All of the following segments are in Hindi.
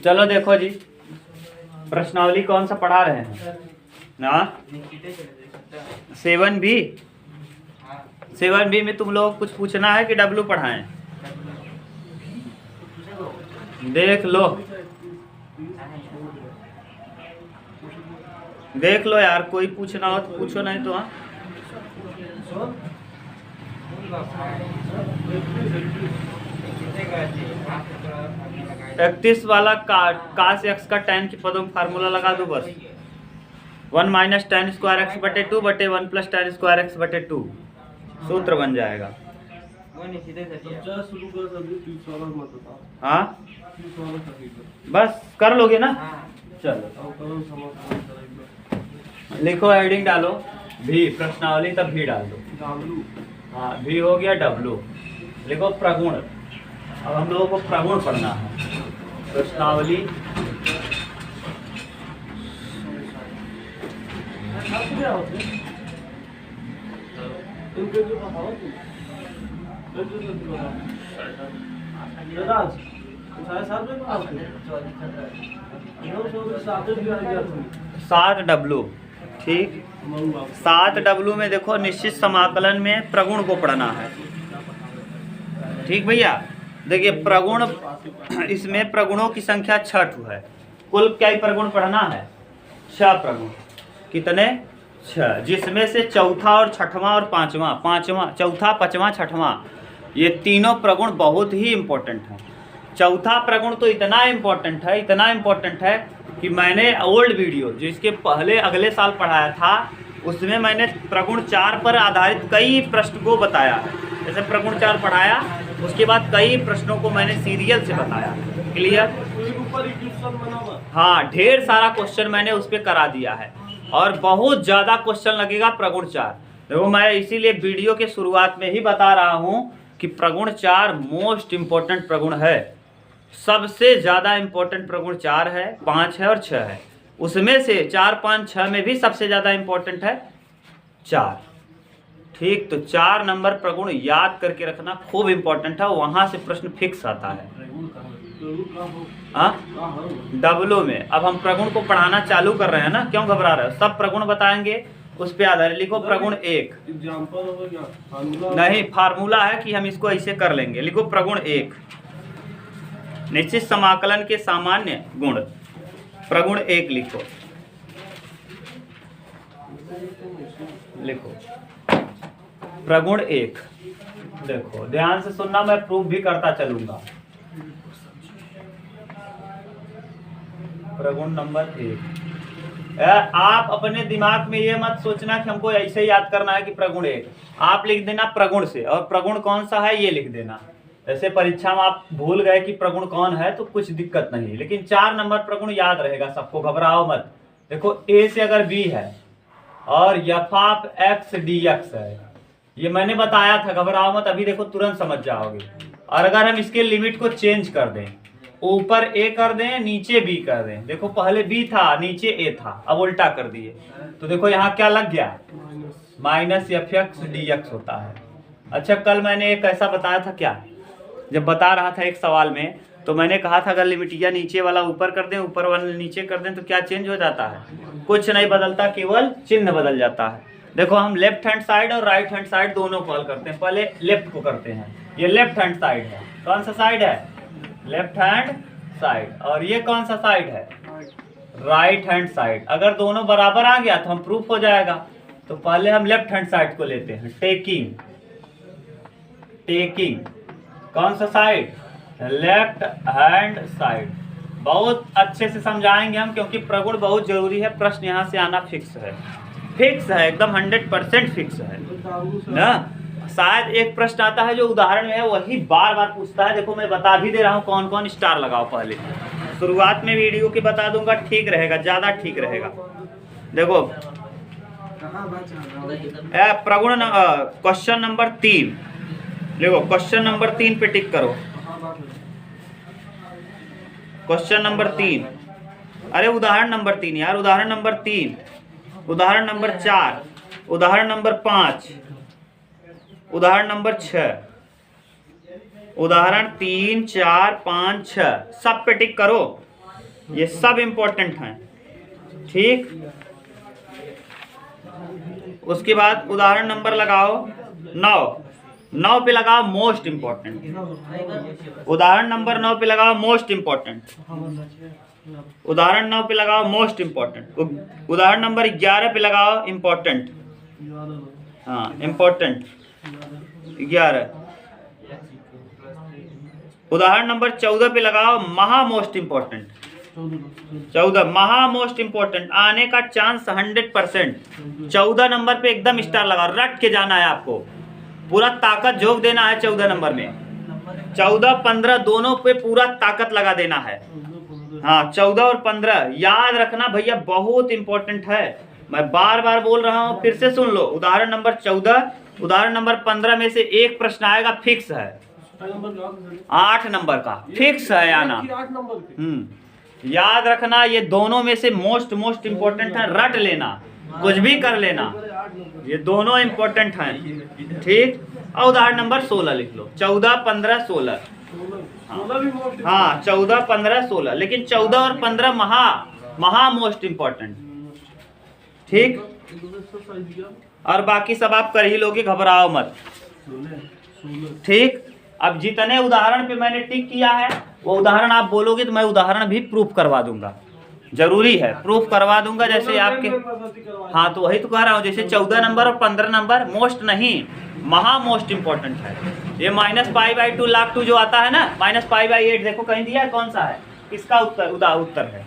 चलो देखो जी, प्रश्नावली कौन सा पढ़ा रहे हैं ना। 7B 7B में तुम लोग कुछ पूछना है कि W पढ़ाएं? देख लो देख लो यार, कोई पूछना हो तो पूछो, नहीं तो हाँ। इकतीस वाला काश एक्स का tan की पदों में फार्मूला लगा दो बस। 1 - tan स्क्वायर एक्स बटे 2 बटे 1 + tan स्क्वायर एक्स बटे 2 सूत्र बन जाएगा। हाँ बस कर लोगे ना। चलो लिखो, हेडिंग डालो भी, प्रश्नावली तब भी डाल दो। हाँ भी हो गया, W लिखो प्रगुण। अब हम लोगों को प्रगुण पढ़ना है। प्रश्नावली सात W, ठीक। 7W में देखो, निश्चित समाकलन में प्रगुण को पढ़ना है, ठीक भैया। देखिए प्रगुण, इसमें प्रगुणों की संख्या 6 है। कुल क्या ही प्रगुण पढ़ना है? 6 प्रगुण। कितने? 6, जिसमें से चौथा और छठवां और पांचवा, चौथा पांचवा छठवां, ये तीनों प्रगुण बहुत ही इम्पोर्टेंट हैं। चौथा प्रगुण तो इतना इम्पोर्टेंट है कि मैंने ओल्ड वीडियो जो इसके पहले अगले साल पढ़ाया था, उसमें मैंने प्रगुण 4 पर आधारित कई प्रश्न को बताया। जैसे प्रगुण 4 पढ़ाया, उसके बाद कई प्रश्नों को मैंने सीरियल से बताया। क्लियर? हाँ, ढेर सारा क्वेश्चन मैंने उस पर करा दिया है और बहुत ज़्यादा क्वेश्चन लगेगा प्रगुण 4। देखो मैं इसीलिए वीडियो के शुरुआत में ही बता रहा हूँ कि प्रगुण 4 मोस्ट इम्पोर्टेंट प्रगुण है। सबसे ज़्यादा इम्पोर्टेंट प्रगुण 4 है, 5 है और 6 है। उसमें से 4, 5, 6 में भी सबसे ज़्यादा इम्पोर्टेंट है 4, ठीक। तो 4 नंबर प्रगुण याद करके रखना, खूब इम्पोर्टेंट है, वहाँ से प्रश्न फिक्स आता है। W में अब हम प्रगुण को पढ़ाना चालू कर रहे हैं ना, क्यों घबरा रहे हो? सब प्रगुण बताएंगे, उस पे आधारित लिखो प्रगुण 1। नहीं, फार्मूला है कि हम इसको ऐसे कर लेंगे। लिखो प्रगुण 1, निश्चित समाकलन के सामान्य गुण। प्रगुण 1 लिखो प्रगुण 1। देखो ध्यान से सुनना, मैं प्रूफ भी करता चलूंगा। प्रगुण नंबर 1। आप अपने दिमाग में ये मत सोचना कि हमको ऐसे याद करना है कि प्रगुण 1। आप लिख देना प्रगुण से, और प्रगुण कौन सा है ये लिख देना। ऐसे परीक्षा में आप भूल गए कि प्रगुण कौन है तो कुछ दिक्कत नहीं, लेकिन 4 नंबर प्रगुण याद रहेगा सबको, घबराओ मत। देखो A से अगर B है और f(x) dx है, ये मैंने बताया था, घबराओ मत, अभी देखो तुरंत समझ जाओगे। और अगर हम इसके लिमिट को चेंज कर दें, ऊपर A कर दें, नीचे B कर दें, देखो पहले B था नीचे A था, अब उल्टा कर दिए, तो देखो यहाँ क्या लग गया? -fx dx होता है। अच्छा, कल मैंने एक ऐसा बताया था, क्या जब बता रहा था एक सवाल में, तो मैंने कहा था अगर लिमिटिया नीचे वाला ऊपर कर दें, ऊपर वाला नीचे कर दें तो क्या चेंज हो जाता है? कुछ नहीं बदलता, केवल चिन्ह बदल जाता है। देखो हम लेफ्ट हैंड साइड और राइट हैंड साइड दोनों कॉल करते हैं, पहले लेफ्ट को करते हैं। ये लेफ्ट हैंड साइड है, कौन सा साइड है? Left hand side. और ये कौन सा साइड है? Right hand side. अगर दोनों बराबर आ गया तो हम प्रूफ हो जाएगा। तो पहले हम लेफ्ट हैंड साइड को लेते हैं, टेकिंग कौन सा साइड? Left hand side. बहुत अच्छे से समझाएंगे हम, क्योंकि प्रगुण बहुत जरूरी है। प्रश्न यहाँ से आना फिक्स है एकदम 100% फिक्स है ना। शायद एक प्रश्न आता है जो उदाहरण में है, वही बार बार पूछता है। देखो मैं बता भी दे रहा हूँ कौन कौन स्टार लगाओ, पहले शुरुआत में वीडियो की बता दूंगा, ठीक रहेगा, ज्यादा ठीक रहेगा। देखो प्रगुण क्वेश्चन नंबर 3 देखो, क्वेश्चन नंबर 3 पे टिक करो। क्वेश्चन नंबर 3, अरे उदाहरण नंबर 3 यार, उदाहरण नंबर 3, उदाहरण नंबर 4, उदाहरण नंबर 5, उदाहरण नंबर 6, उदाहरण 3, 4, 5, 6, सब पे टिक करो। ये सब इम्पोर्टेंट हैं। ठीक, उसके बाद उदाहरण नंबर लगाओ 9। 9 पे लगाओ मोस्ट इम्पोर्टेंट। उदाहरण नंबर 9 पे लगाओ मोस्ट इम्पोर्टेंट। उदाहरण 9 पे लगाओ मोस्ट इम्पोर्टेंट। उदाहरण नंबर 11 पे लगाओ इम्पोर्टेंट। हाँ, इम्पोर्टेंट 11। उदाहरण नंबर 14 पे लगाओ महा मोस्ट इम्पोर्टेंट। 14 महा मोस्ट इम्पोर्टेंट, आने का चांस 100%। 14 नंबर पे एकदम स्टार लगाओ, रट के जाना है आपको, पूरा ताकत झोंक देना है 14 नंबर में। 14 15 दोनों पे पूरा ताकत लगा देना है। हाँ, 14 और 15 याद रखना भैया, बहुत इंपॉर्टेंट है। मैं बार बार बोल रहा हूँ, फिर से सुन लो। उदाहरण नंबर 14, उदाहरण नंबर 15 में से एक प्रश्न आएगा, फिक्स है। 8 नंबर का फिक्स है आना। याद रखना, ये दोनों में से मोस्ट इम्पोर्टेंट है, रट लेना, कुछ भी कर लेना, ये दोनों इम्पोर्टेंट हैं। ठीक, और उदाहरण नंबर 16 लिख लो। 14 15 16। हाँ, 14 15 16, लेकिन 14 और 15 महा मोस्ट इम्पोर्टेंट। ठीक, और बाकी सब आप कर ही लोगे, घबराओ मत। ठीक, अब जितने उदाहरण पे मैंने टिक किया है वो उदाहरण आप बोलोगे तो मैं उदाहरण भी प्रूफ करवा दूंगा, जरूरी है, प्रूफ करवा दूंगा। जैसे आपके, हाँ तो वही तो कह रहा हूँ, जैसे 14 नंबर और 15 नंबर मोस्ट नहीं, महा मोस्ट इम्पोर्टेंट है। ये -π/2 log 2 जो आता है ना, -π/8 देखो कहीं दिया है, कौन सा है, किसका उत्तर है?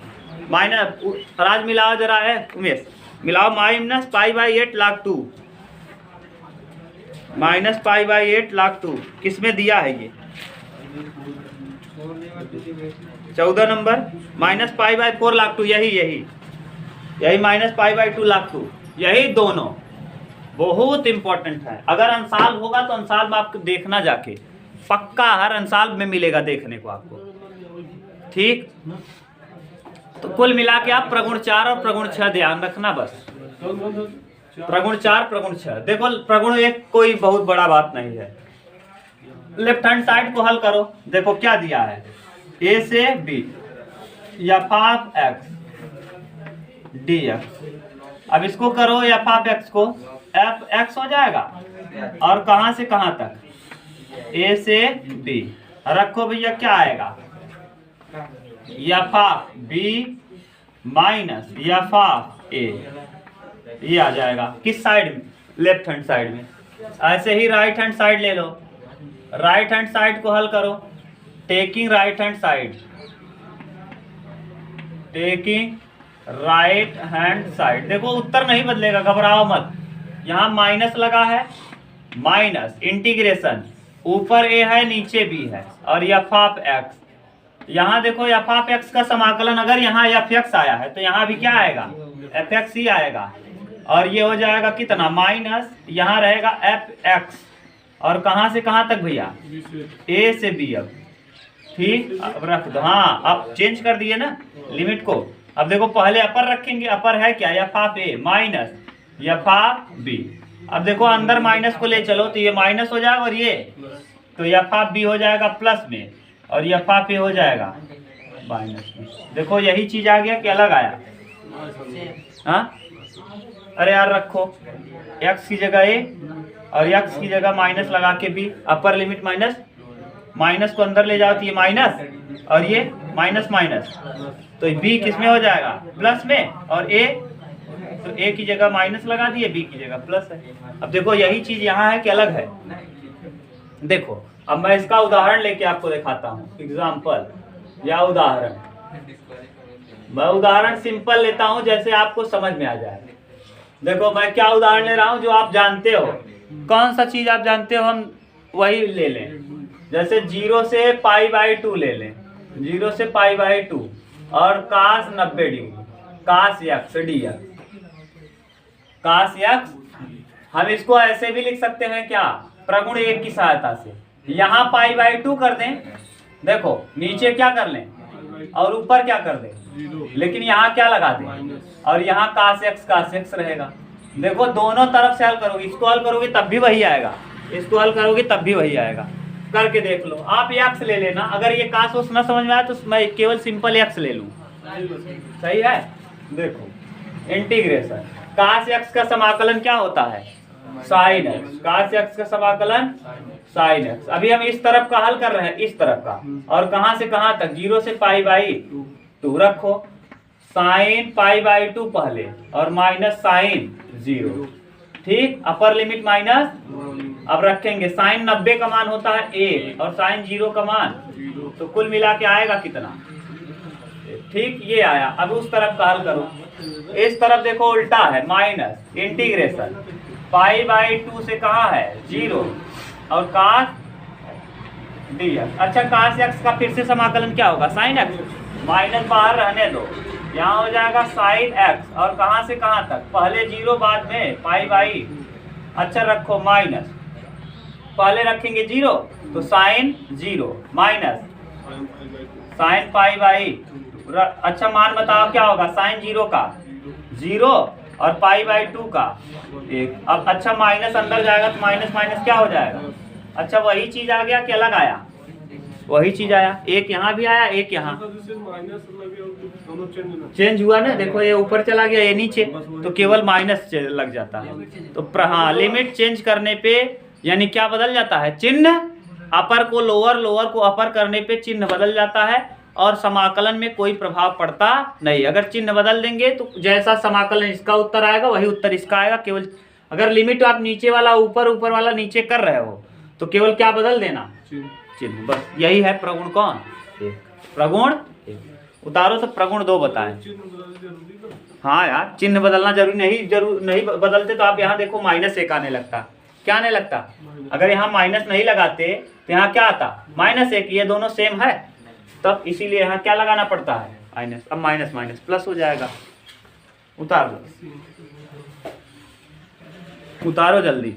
राज मिलाओ जरा है, उमेश मिलाओ, -π/8 log 2, -π/8 log 2 किस में दिया है? ये 14 नंबर, -π/4 log 2, यही -π/2 log 2, यही दोनों बहुत इंपॉर्टेंट है। अगर अंसाल होगा तो अंसाल में आपको देखना जाके, पक्का हर अंसाल में मिलेगा देखने को आपको। ठीक, तो कुल मिला के आप प्रगुण 4 और प्रगुण 6 ध्यान रखना बस। प्रगुण 4 प्रगुण 6, देखो प्रगुण 1 कोई बहुत बड़ा बात नहीं है। लेफ्ट हैंड साइड को हल करो, देखो क्या दिया है, a से b f(x) dx। अब इसको करो f(x) को, f(x) हो जाएगा, और कहां से कहां तक, a से b रखो भैया, क्या आएगा, f(b) माइनस f(a), ये आ जाएगा किस साइड में, लेफ्ट हैंड साइड में। ऐसे ही राइट हैंड साइड ले लो, राइट हैंड साइड को हल करो, taking right hand side, taking right hand side. देखो उत्तर नहीं बदलेगा, घबराओ मत, यहाँ माइनस लगा है, माइनस इंटीग्रेशन, ऊपर ए है नीचे बी है, और f(x), यहाँ देखो f(x) का समाकलन, अगर यहाँ f(x) आया है तो यहाँ भी क्या आएगा, f(x) ही आएगा, और ये हो जाएगा कितना, माइनस, यहाँ रहेगा f(x), और कहाँ से कहाँ तक भैया, a से b। अब ठीक, अब रख दो, हाँ अब चेंज कर दिए ना लिमिट को। अब देखो पहले अपर रखेंगे, अपर है क्या, f(a) माइनस f(b)। अब देखो अंदर माइनस को ले चलो तो ये माइनस हो जाएगा, और ये तो f(b) हो जाएगा प्लस में, और f(a) हो जाएगा माइनस में। देखो यही चीज आ गया कि अलग आया, हाँ अरे यार रखो, x की जगह a और x की जगह माइनस लगा के b, upper limit minus, minus को अंदर ले जाओ तो ये माइनस, और ये माइनस माइनस, तो b किस में हो जाएगा, प्लस में, और a, तो a की जगह माइनस लगा दिए, b की जगह प्लस है। अब देखो यही चीज यहाँ है कि अलग है। देखो अब मैं इसका उदाहरण लेके आपको दिखाता हूँ, एग्जाम्पल या उदाहरण। मैं उदाहरण सिंपल लेता हूँ जैसे आपको समझ में आ जाए। देखो मैं क्या उदाहरण ले रहा हूँ जो आप जानते हो, कौन सा चीज आप जानते हो हम वही ले लें। जैसे 0 से π/2 ले लें, 0 से π/2, और cos 90 degree, cos x dx, cos x। हम इसको ऐसे भी लिख सकते हैं क्या, प्रगुण 1 की सहायता से। यहाँ π/2 कर दें, देखो नीचे क्या कर लें और ऊपर क्या कर दें, लेकिन यहाँ क्या लगा दें, और यहाँ cos x रहेगा। देखो दोनों तरफ से हल करोगे, इसको हल करोगे तब भी वही आएगा, इसको हल करोगे तब भी वही आएगा। करके देख लो, आप x ले लेना। अगर ये cos ना समझ में आए तो मैं केवल सिंपल x ले लूँ, सही है। देखो इंटीग्रेशन cos x का समाकलन क्या होता है, sin x। cos x का समाकलन sin x। अभी हम इस तरफ का हल कर रहे हैं, इस तरफ का, और कहां से कहां तक, 0 से π/2 रखो, sin π/2 पहले और माइनस sin 0, ठीक, अपर लिमिट माइनस। अब रखेंगे साइन 90 का मान होता है 1 और साइन 0 का मान, तो कुल मिला के आएगा कितना, ठीक, ये आया। अब उस तरफ का हल करो, इस तरफ देखो उल्टा है, माइनस इंटीग्रेशन π/2 से कहाँ है 0 और cos dx। अच्छा cos x का फिर से समाकलन क्या होगा, sin x, माइनस बाहर रहने दो, यहाँ हो जाएगा sin x और कहाँ से कहाँ तक, पहले 0 बाद में π/, अच्छा रखो माइनस, पहले रखेंगे 0 तो sin 0 माइनस sin π/2। अच्छा मान बताओ क्या होगा, sin 0 का 0 और π/2 का 1। अब अच्छा माइनस अंदर जाएगा तो माइनस माइनस क्या हो जाएगा, अच्छा वही चीज आ गया कि अलग आया, वही चीज आया, एक यहाँ भी आया एक यहाँ चेंज हुआ ना, देखो ये ऊपर चला गया ये नीचे, तो केवल माइनस लग जाता है। तो हाँ लिमिट चेंज करने पे यानी क्या बदल जाता है, चिन्ह, अपर को लोअर, लोअर को अपर करने पे चिन्ह बदल जाता है और समाकलन में कोई प्रभाव पड़ता नहीं। अगर चिन्ह बदल देंगे तो जैसा समाकलन इसका उत्तर आएगा वही उत्तर इसका आएगा, केवल अगर लिमिट आप नीचे वाला ऊपर, ऊपर वाला नीचे कर रहे हो तो केवल क्या बदल देना, चिन्ह, बस यही है प्रगुण कौन, एक, प्रगुण एक। उतारो तो प्रगुण 2 बताएं। हाँ यार चिन्ह बदलना जरूरी नहीं बदलते तो आप यहाँ देखो -1 आने लगता, क्या आने लगता, अगर यहाँ माइनस नहीं लगाते तो यहाँ क्या आता, -1, ये दोनों सेम है, तब इसीलिए यहाँ क्या लगाना पड़ता है, माइनस। अब माइनस माइनस प्लस हो जाएगा, उतार लो, उतारो जल्दी।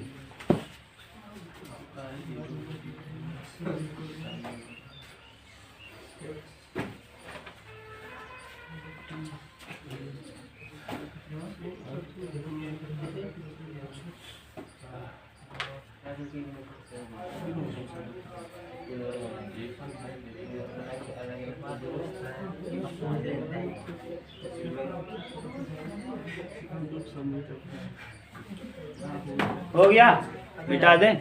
हो गया, मिटा दें।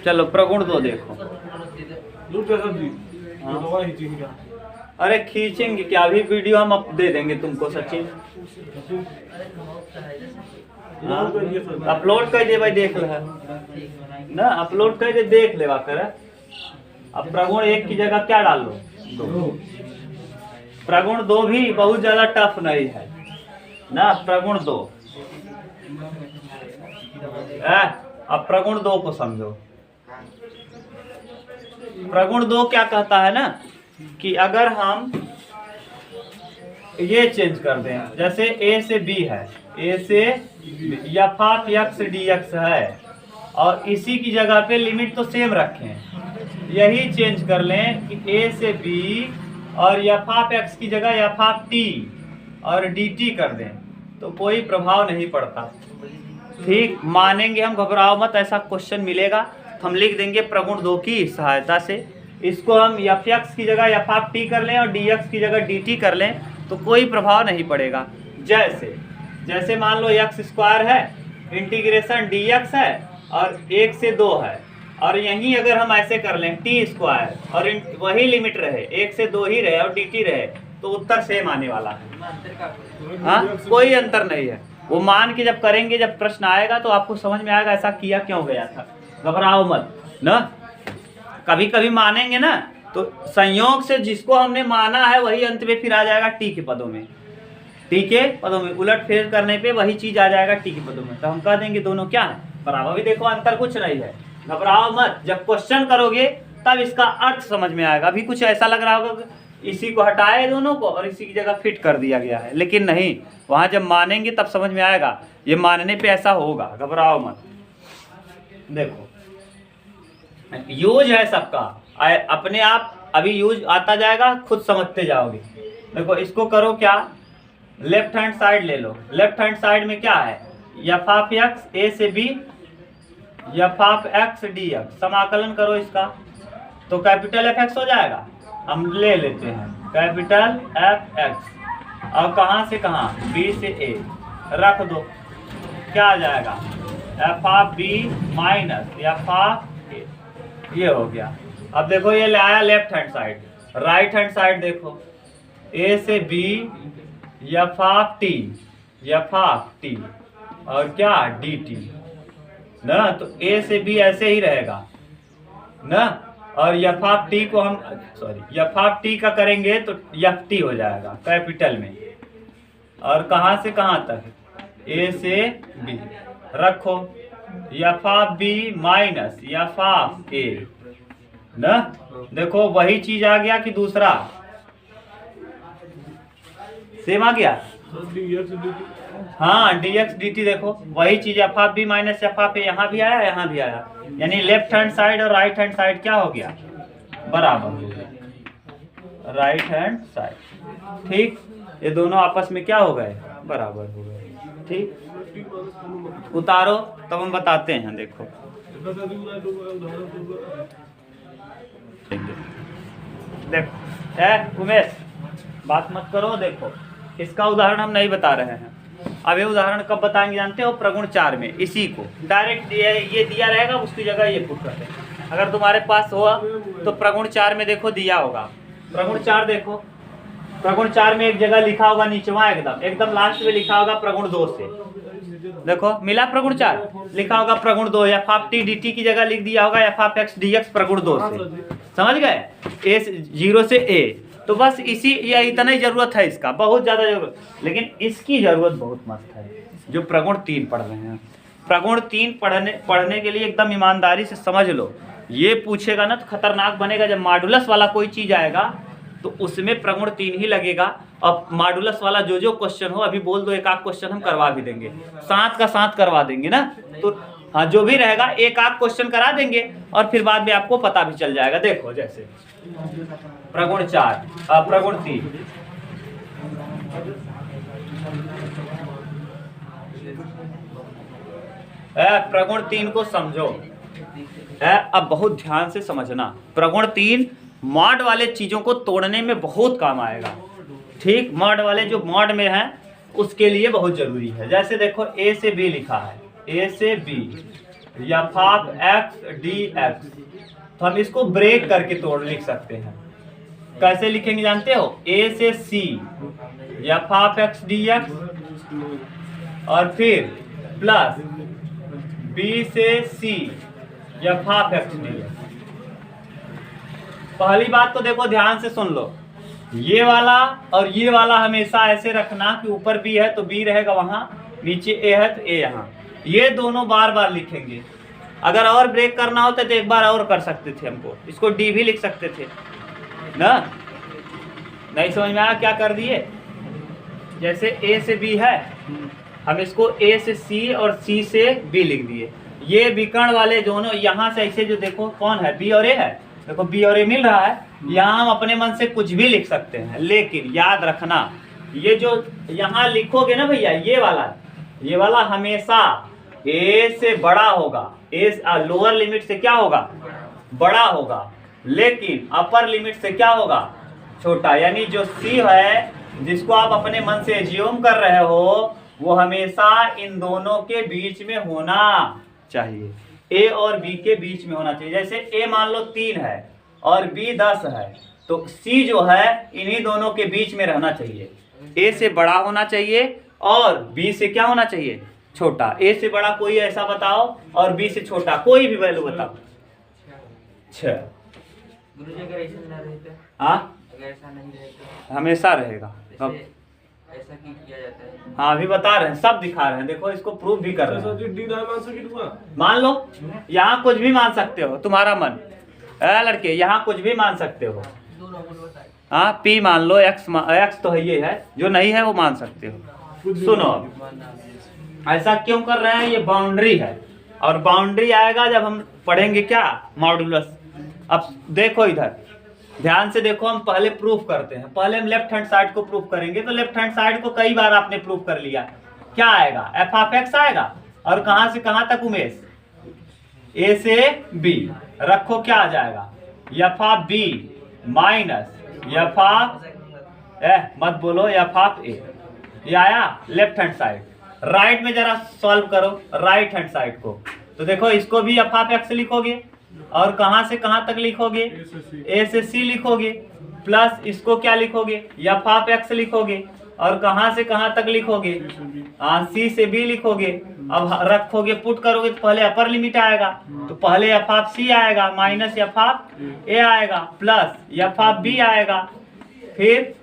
चलो प्रगुण 2 देखो। अरे खींचेंगे क्या, अभी वीडियो हम दे देंगे तुमको सचिन, अपलोड कर दे भाई, देख ले ना, अपलोड कर दे, देख ले कर। अब प्रगुण 1 की जगह क्या डाल लो, 2। प्रगुण 2 भी बहुत ज्यादा टफ नहीं है ना, प्रगुण 2। अब प्रगुण 2 को समझो। प्रगुण 2 क्या कहता है ना कि अगर हम ये चेंज कर दें, जैसे a से b है, a से f(x) dx है और इसी की जगह पे लिमिट तो सेम रखें, यही चेंज कर लें कि a से b और f(x) की जगह f(t) और dt कर दें तो कोई प्रभाव नहीं पड़ता, ठीक, मानेंगे हम, घबराओ मत, ऐसा क्वेश्चन मिलेगा तो हम लिख देंगे प्रगुण 2 की सहायता से। इसको हम f(x) की जगह f(t) कर लें और dx की जगह dt कर लें तो कोई प्रभाव नहीं पड़ेगा। जैसे मान लो x² है, इंटीग्रेशन dx है और 1 से 2 है, और यहीं अगर हम ऐसे कर लें t² और वही लिमिट रहे, 1 से 2 ही रहे और dt रहे, तो उत्तर सेम आने वाला है। हाँ कोई अंतर नहीं है, वो मान के जब करेंगे, जब प्रश्न आएगा तो आपको समझ में आएगा ऐसा किया क्यों गया था। घबराओ मत ना, कभी कभी मानेंगे ना तो संयोग से जिसको हमने माना है वही अंत में फिर आ जाएगा टी के पदों में, टी के पदों में उलट फेर करने पे वही चीज आ जाएगा टी के पदों में, तो हम कह देंगे दोनों क्या है, बराबर। भी देखो अंतर कुछ नहीं है, घबराओ मत, जब क्वेश्चन करोगे तब इसका अर्थ समझ में आएगा। अभी कुछ ऐसा लग रहा होगा इसी को हटाए दोनों को और इसी की जगह फिट कर दिया गया है, लेकिन नहीं, वहां जब मानेंगे तब समझ में आएगा, ये मानने पे ऐसा होगा, घबराओ मत। देखो यूज है सबका, अपने आप अभी यूज आता जाएगा, खुद समझते जाओगे। देखो इसको करो क्या, लेफ्ट हैंड साइड ले लो, लेफ्ट हैंड साइड में क्या है, f(x) a से b F of x d x, समाकलन करो इसका तो कैपिटल एफ एक्स हो जाएगा। हम ले लेते हैं कैपिटल एफ एक्स और कहाँ से कहाँ, बी से ए रख दो, क्या आ जाएगा F of B minus F of A, ये हो गया। अब देखो ये ले आया left hand side, right hand side देखो ए से बी एफ ऑफ टी और क्या डी टी ना, तो ए से बी ऐसे ही रहेगा ना, और एफ ऑफ टी को हम एफ ऑफ टी का करेंगे तो एफ टी हो जाएगा कैपिटल में, और कहाँ से कहाँ तक ए से बी रखो F of B minus F of A ना, देखो वही चीज आ गया कि दूसरा सेम आ गया। हाँ dx dt देखो वही चीज F of B minus F of A, यहाँ भी आया यहाँ भी आया, यानी लेफ्ट हैंड साइड और राइट हैंड साइड क्या हो गया, बराबर हो गया राइट हैंड साइड। ठीक, ये दोनों आपस में क्या हो गए, बराबर हो गए। ठीक, उतारो तब हम बताते हैं। देखो देखो उमेश बात मत करो, देखो इसका उदाहरण हम नहीं बता रहे हैं। अब ये उदाहरण कब बताएंगे जानते हो, प्रगुण 4 में। इसी को डायरेक्ट ये दिया रहेगा, उसकी जगह ये पुट करते हैं। अगर तुम्हारे पास हुआ तो प्रगुण 4 में देखो दिया होगा, प्रगुण 4 देखो, प्रगुण 4 में एक जगह लिखा होगा नीचवा एकदम लास्ट में लिखा होगा प्रगुण 2 से, देखो मिला प्रगुण 4 लिखा होगा प्रगुण 2, F of T D T की जगह लिख दिया होगा F of x d x प्रगुण 2 से, समझ गए, ए 0 से ए। तो बस इसी या इतना ही जरूरत है इसका, बहुत ज्यादा जरूरत, लेकिन इसकी जरूरत बहुत मस्त है जो प्रगुण 3 पढ़ रहे हैं। प्रगुण 3 पढ़ने के लिए एकदम ईमानदारी से समझ लो, ये पूछेगा ना तो खतरनाक बनेगा। जब मॉडुलस वाला कोई चीज आएगा तो उसमें प्रगुण 3 ही लगेगा। अब मॉडुलस वाला जो क्वेश्चन हो अभी बोल दो, एक आध क्वेश्चन हम करवा भी देंगे, साथ का साथ करवा देंगे ना, तो हाँ जो भी रहेगा एक आध क्वेश्चन करा देंगे और फिर बाद में आपको पता भी चल जाएगा। देखो जैसे प्रगुण 4 प्रगुण 3, प्रगुण 3 को समझो, अब बहुत ध्यान से समझना। प्रगुण 3 मॉड वाले चीजों को तोड़ने में बहुत काम आएगा। ठीक, मॉड वाले जो मॉड में है उसके लिए बहुत जरूरी है। जैसे देखो ए से बी लिखा है, ए से b f of x d x, तो हम इसको ब्रेक करके तोड़ लिख सकते हैं। कैसे लिखेंगे जानते हो, ए से c f of x d x और फिर प्लस बी से c f of x d x. पहली बात तो देखो ध्यान से सुन लो, ये वाला और ये वाला हमेशा ऐसे रखना कि ऊपर बी है तो बी रहेगा वहां, नीचे ए है तो ए यहाँ, ये दोनों बार बार लिखेंगे। अगर और ब्रेक करना होता तो एक बार और कर सकते थे, हमको इसको डी भी लिख सकते थे ना। नहीं समझ में आया क्या कर दिए, जैसे ए से बी है हम इसको ए से सी और सी से बी लिख दिए। ये विकर्ण वाले दोनों यहाँ से ऐसे जो देखो कौन है, बी और ए है, देखो बी और ए मिल रहा है, यहाँ हम अपने मन से कुछ भी लिख सकते हैं। लेकिन याद रखना ये जो यहाँ लिखोगे ना भैया, ये वाला हमेशा ए से बड़ा होगा, ए लोअर लिमिट से क्या होगा, बड़ा होगा, लेकिन अपर लिमिट से क्या होगा, छोटा। यानी जो सी है जिसको आप अपने मन से एज्यूम कर रहे हो वो हमेशा इन दोनों के बीच में होना चाहिए, ए और बी के बीच में होना चाहिए। जैसे ए मान लो 3 है और बी 10 है, तो सी जो है इन्हीं दोनों के बीच में रहना चाहिए, ए से बड़ा होना चाहिए और बी से क्या होना चाहिए, छोटा। ए से बड़ा कोई ऐसा बताओ और बी से छोटा कोई भी वैल्यू बताओ। हाँ हमेशा रहेगा, ऐसा क्यों किया जाता है? हाँ अभी बता रहे हैं, सब दिखा रहे हैं, देखो इसको प्रूफ भी कर रहे हैं। मान लो यहाँ कुछ भी मान सकते हो, तुम्हारा मन लड़के, यहाँ कुछ भी मान सकते हो। हाँ पी मान लो, एक्स तो है, ये है, जो नहीं है वो मान सकते हो। सुनो ऐसा क्यों कर रहे हैं, ये बाउंड्री है, और बाउंड्री आएगा जब हम पढ़ेंगे क्या, मॉडुलस। अब देखो इधर ध्यान से देखो, हम पहले प्रूफ करते हैं। पहले हम लेफ्ट हैंड साइड को प्रूफ करेंगे, तो लेफ्ट हैंड साइड को कई बार आपने प्रूफ कर लिया। क्या आएगा, एफ ऑफ एक्स आएगा, और कहां से कहां तक उमेश, ए से बी, रखो क्या आ जाएगा, F of B minus F of मत बोलो एफ ऑफ ए। ये आया लेफ्ट हैंड साइड। राइट में जरा सॉल्व करो राइट हैंड साइड को, तो देखो इसको भी एफ ऑफ एक्स लिखोगे और कहां से कहां तक लिखोगे, ए से सी लिखोगे, प्लस इसको क्या लिखोगे, एफ ऑफ एक्स लिखोगे और कहां से कहां तक लिखोगे, सी से बी लिखोगे। अब रखोगे पुट करोगे तो पहले अपर लिमिट आएगा, तो पहले एफ ऑफ सी आएगा माइनस एफ ऑफ ए आएगा प्लस एफ ऑफ बी आएगा, फिर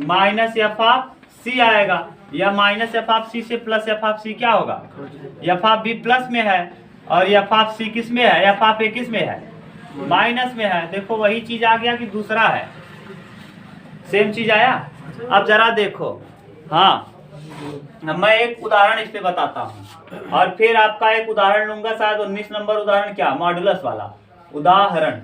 माइनस एफ ऑफ सी आएगा, या माइनस एफ ऑफ सी से प्लस एफ ऑफ सी क्या होगा, एफ ऑफ बी प्लस में है और एफ ऑफ सी किस में है, एफ ऑफ ए किस में है, माइनस में है। देखो वही चीज आ गया कि दूसरा है, सेम चीज आया। अब जरा देखो, हाँ मैं एक उदाहरण इस पे बताता हूँ और फिर आपका एक उदाहरण लूंगा, शायद 19 नंबर उदाहरण, क्या मॉडुलस वाला उदाहरण,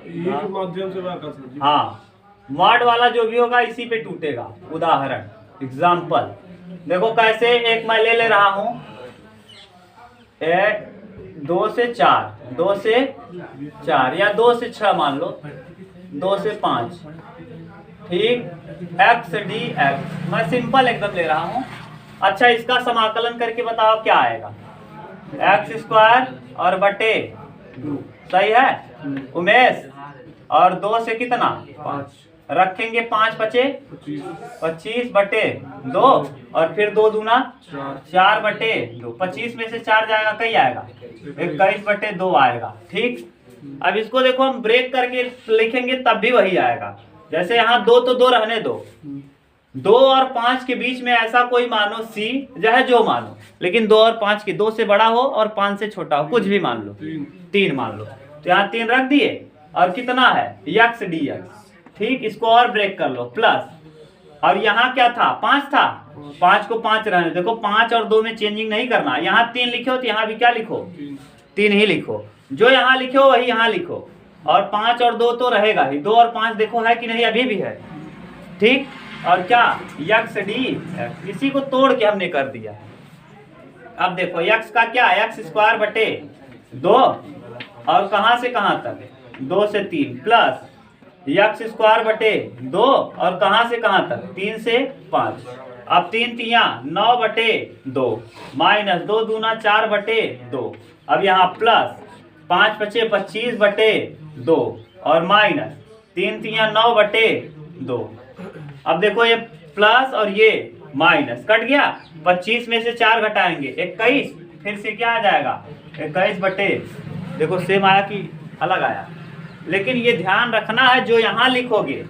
ये माध्यम से बात कर सकते हैं। हाँ मॉड वाला जो भी होगा इसी पे टूटेगा। उदाहरण एग्जाम्पल देखो कैसे, एक मैं ले रहा हूं 2 से 4, 2 से 4 या 2 से 6 मान लो, 2 से 5, ठीक, एक्स डी एक्स मैं सिंपल एकदम ले रहा हूं। अच्छा इसका समाकलन करके बताओ क्या आएगा, एक्स स्क्वायर और बटे, सही है उमेश, और 2 से कितना 5 रखेंगे, 5 बचे 25 बटे 2 और फिर 2 दूना 4 बटे 2, 25 में से 4 जाएगा, कई आएगा 21 बटे 2 आएगा, ठीक। अब इसको देखो हम ब्रेक करके लिखेंगे तब भी वही आएगा। जैसे यहाँ 2 तो 2 रहने दो, 2 और 5 के बीच में ऐसा कोई मानो सी, चाहे जो मानो, लेकिन 2 और 5 के 2 से बड़ा हो और 5 से छोटा हो, कुछ भी मान लो, 3 मान लो, तो यहाँ 3 रख दिए और कितना है एक्स डी एक्स, ठीक। इसको और ब्रेक कर लो प्लस, और यहाँ क्या था 5 था, 5 को 5 रहने, देखो 5 और 2 में चेंजिंग नहीं करना, यहाँ 3 लिखो तो यहाँ भी क्या लिखो 3 ही लिखो, जो यहाँ लिखो वही यहाँ लिखो, और 5 और 2 तो रहेगा ही, 2 और 5 देखो है कि नहीं, अभी भी है, ठीक। और क्या एक्स डी एक्स, इसी को तोड़ के हमने कर दिया। अब देखो एक्स का क्या, एक्स स्क्वायर बटे 2 और कहां से कहां तक 2 से 3 प्लस एक्स स्क्वायर बटे 2 और कहां से कहां तक 3 से 5, अब 3 तिया 9 बटे 2 माइनस 2 दूना 4 बटे 2, अब यहाँ प्लस 5 बचे 25 बटे 2 और माइनस 3 तिया 9 बटे 2। अब देखो ये प्लस और ये माइनस कट गया, 25 में से 4 घटाएंगे 21, फिर से क्या आ जाएगा 21 बटे, देखो सेम आया कि अलग आया, लेकिन ये ध्यान रखना है जो यहाँ लिखोगे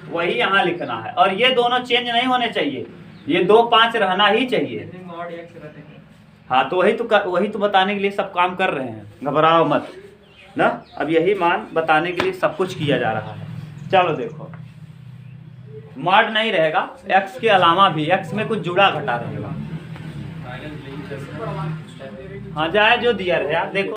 वही यहाँ लिखना है, और ये दोनों चेंज नहीं होने चाहिए, ये 2 5 रहना ही चाहिए। हाँ तो वही तो बताने के लिए सब काम कर रहे हैं, घबराओ मत ना। अब यही मान बताने के लिए सब कुछ किया जा रहा है। चलो देखो मॉड नहीं रहेगा, एक्स के अलावा भी एक्स में कुछ जुड़ा घटा रहेगा, हाँ जाए जो दिया रहे, आप देखो।